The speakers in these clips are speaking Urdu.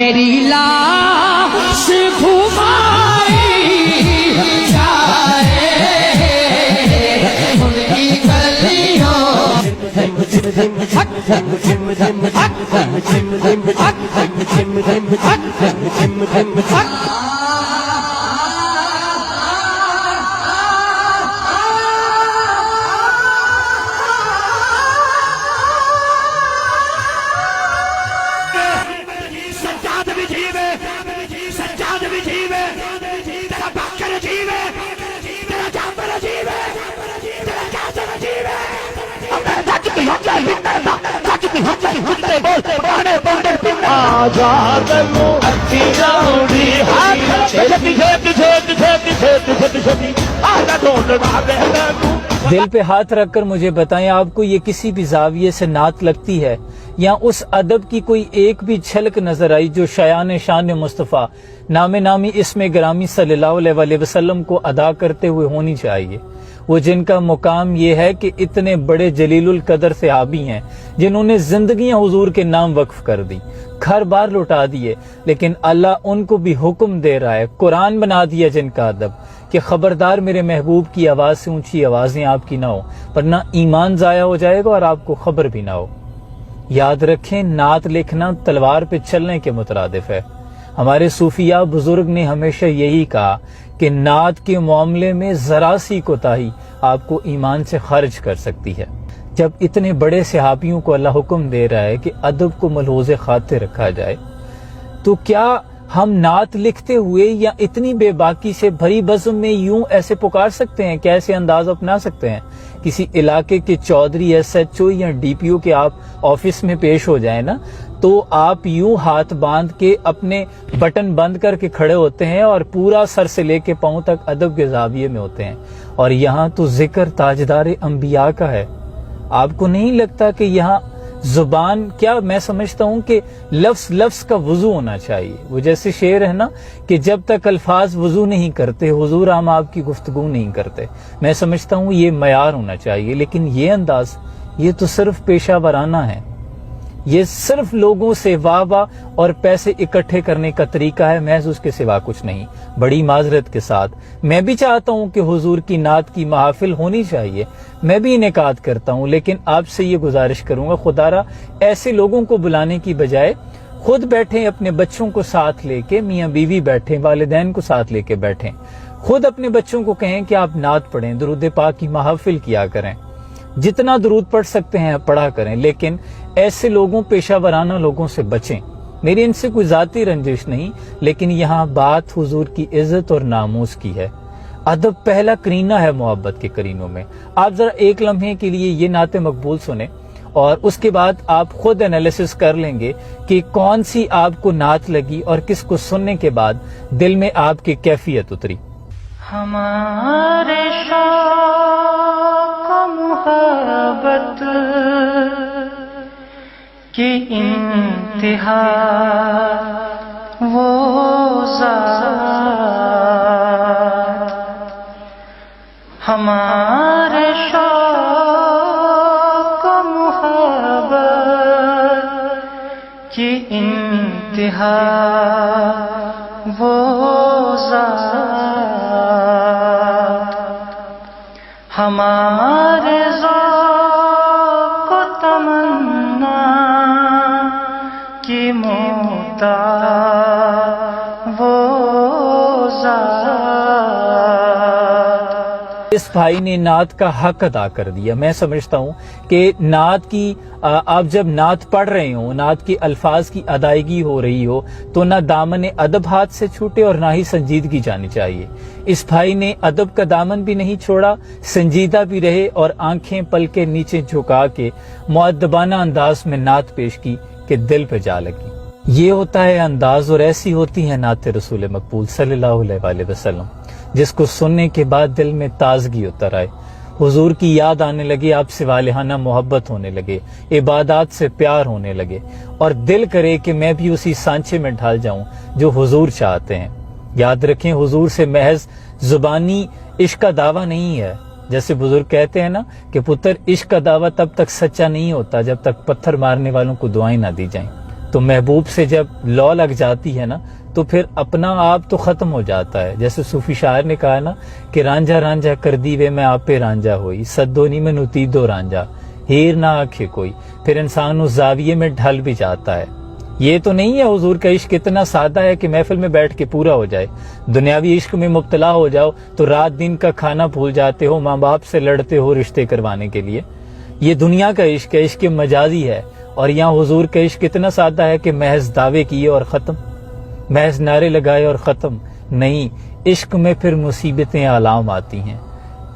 میری لاش گھمائی جائے ان کی گلیوں دل پہ ہاتھ رکھ کر مجھے بتائیں، آپ کو یہ کسی بھی زاویے سے نعت لگتی ہے یا اس ادب کی کوئی ایک بھی جھلک نظر آئی جو شایان شان مصطفیٰ نام نامی اسم گرامی صلی اللہ علیہ وسلم کو ادا کرتے ہوئے ہونی چاہیے؟ وہ جن کا مقام یہ ہے کہ اتنے بڑے جلیل القدر صحابی ہیں جنہوں نے زندگیاں حضور کے نام وقف کر دی، گھر بار لوٹا دیے، لیکن اللہ ان کو بھی حکم دے رہا ہے، قرآن بنا دیا جن کا ادب کہ خبردار میرے محبوب کی آواز سے اونچی آوازیں آپ کی نہ ہو، ورنہ ایمان ضائع ہو جائے گا اور آپ کو خبر بھی نہ ہو۔ یاد رکھیں، نعت لکھنا تلوار پہ چلنے کے مترادف ہے۔ ہمارے صوفیاء بزرگ نے ہمیشہ یہی کہا کہ نعت کے معاملے میں ذرا سی کوتاہی آپ کو ایمان سے خارج کر سکتی ہے۔ جب اتنے بڑے صحابیوں کو اللہ حکم دے رہا ہے کہ ادب کو ملحوظ خاطر رکھا جائے، تو کیا ہم نعت لکھتے ہوئے یا اتنی بے باکی سے بھری بزم میں یوں ایسے پکار سکتے ہیں، کیسے انداز اپنا سکتے ہیں؟ کسی علاقے کے چودھری، ایس ایچ او یا ڈی پی او کے آپ آفس میں پیش ہو جائیں نا، تو آپ یوں ہاتھ باندھ کے اپنے بٹن بند کر کے کھڑے ہوتے ہیں اور پورا سر سے لے کے پاؤں تک ادب کے زاویے میں ہوتے ہیں، اور یہاں تو ذکر تاجدار انبیاء کا ہے۔ آپ کو نہیں لگتا کہ یہاں زبان، کیا میں سمجھتا ہوں کہ لفظ لفظ کا وضو ہونا چاہیے؟ وہ جیسے شعر ہے نا کہ جب تک الفاظ وضو نہیں کرتے حضور ہم آپ کی گفتگو نہیں کرتے، میں سمجھتا ہوں یہ معیار ہونا چاہیے۔ لیکن یہ انداز، یہ تو صرف پیشہ ورانہ ہے، یہ صرف لوگوں سے واہ واہ اور پیسے اکٹھے کرنے کا طریقہ ہے، محض اس کے سوا کچھ نہیں۔ بڑی معذرت کے ساتھ میں بھی چاہتا ہوں کہ حضور کی نعت کی محافل ہونی چاہیے، میں بھی انعقاد کرتا ہوں، لیکن آپ سے یہ گزارش کروں گا، خدارا ایسے لوگوں کو بلانے کی بجائے خود بیٹھیں، اپنے بچوں کو ساتھ لے کے، میاں بیوی بیٹھیں، والدین کو ساتھ لے کے بیٹھیں، خود اپنے بچوں کو کہیں کہ آپ نعت پڑھیں، درود پاک کی محافل کیا کریں، جتنا درود پڑھ سکتے ہیں پڑھا کریں، لیکن ایسے لوگوں، پیشہ ورانہ لوگوں سے بچیں۔ میری ان سے کوئی ذاتی رنجش نہیں، لیکن یہاں بات حضور کی عزت اور ناموس کی ہے۔ ادب پہلا کرینہ ہے محبت کے کرینوں میں۔ آپ ذرا ایک لمحے کے لیے یہ نعت مقبول سنیں اور اس کے بعد آپ خود انالیسس کر لیں گے کہ کون سی آپ کو نعت لگی اور کس کو سننے کے بعد دل میں آپ کی کیفیت اتری۔ ہمارے شوق محبت کی انتہا وہ ذات، ہمارے شوق محبت کی انتہا وہ ذات، ہمارے ذوق و تمنا کی محتاج وہ ذات۔ اس بھائی نے نعت کا حق ادا کر دیا۔ میں سمجھتا ہوں کہ نعت کی، آپ جب نعت پڑھ رہے ہوں، نعت کے الفاظ کی ادائیگی ہو رہی ہو، تو نہ دامن ادب ہاتھ سے چھوٹے اور نہ ہی سنجیدگی جانی چاہیے۔ اس بھائی نے ادب کا دامن بھی نہیں چھوڑا، سنجیدہ بھی رہے اور آنکھیں پلکیں نیچے جھکا کے مؤدبانہ انداز میں نعت پیش کی کہ دل پہ جا لگی۔ یہ ہوتا ہے انداز، اور ایسی ہوتی ہے نعت رسول مقبول صلی اللہ علیہ وسلم، جس کو سننے کے بعد دل میں تازگی اتر آئے، حضور کی یاد آنے لگے، آپ سے والہانہ محبت ہونے لگے، عبادات سے پیار ہونے لگے، اور دل کرے کہ میں بھی اسی سانچے میں ڈھال جاؤں جو حضور چاہتے ہیں۔ یاد رکھیں، حضور سے محض زبانی عشق کا دعویٰ نہیں ہے، جیسے بزرگ کہتے ہیں نا کہ پتر عشق کا دعویٰ تب تک سچا نہیں ہوتا جب تک پتھر مارنے والوں کو دعائیں نہ دی جائیں۔ تو محبوب سے جب لو لگ جاتی ہے نا تو پھر اپنا آپ تو ختم ہو جاتا ہے. جیسے صوفی شاعر نے کہا نا کہ رانجھا رانجھا کر دی وے میں آپ پہ رانجھا ہوئی, سدونی میں نتی دو رانجھا ہیر نہ آکھے کوئی. پھر انسان اس زاویے میں ڈھل بھی جاتا ہے. یہ تو نہیں ہے حضور کا عشق اتنا سادہ ہے کہ محفل میں بیٹھ کے پورا ہو جائے. دنیاوی عشق میں مبتلا ہو جاؤ تو رات دن کا کھانا بھول جاتے ہو, ماں باپ سے لڑتے ہو رشتے کروانے کے لیے. یہ دنیا کا عشق ہے, عشق مجازی ہے. اور یہاں حضور کا عشق اتنا سادہ ہے کہ محض دعوے کیے اور ختم, محض نعرے لگائے اور ختم. نہیں, عشق میں پھر مصیبتیں عالم آتی ہیں,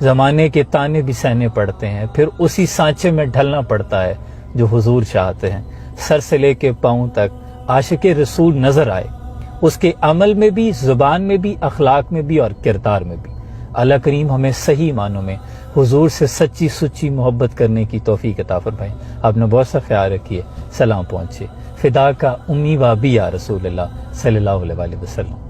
زمانے کے تانے بھی سہنے پڑتے ہیں. پھر اسی سانچے میں ڈھلنا پڑتا ہے جو حضور چاہتے ہیں. سر سے لے کے پاؤں تک عاشق رسول نظر آئے, اس کے عمل میں بھی, زبان میں بھی, اخلاق میں بھی اور کردار میں بھی. اللہ کریم ہمیں صحیح معنوں میں حضور سے سچی سچی محبت کرنے کی توفیق عطا فرمائے. اپنا بہت سا خیال رکھیے. سلام پہنچے. فدا کا امی و ابی یا رسول اللہ صلی اللہ علیہ وسلم.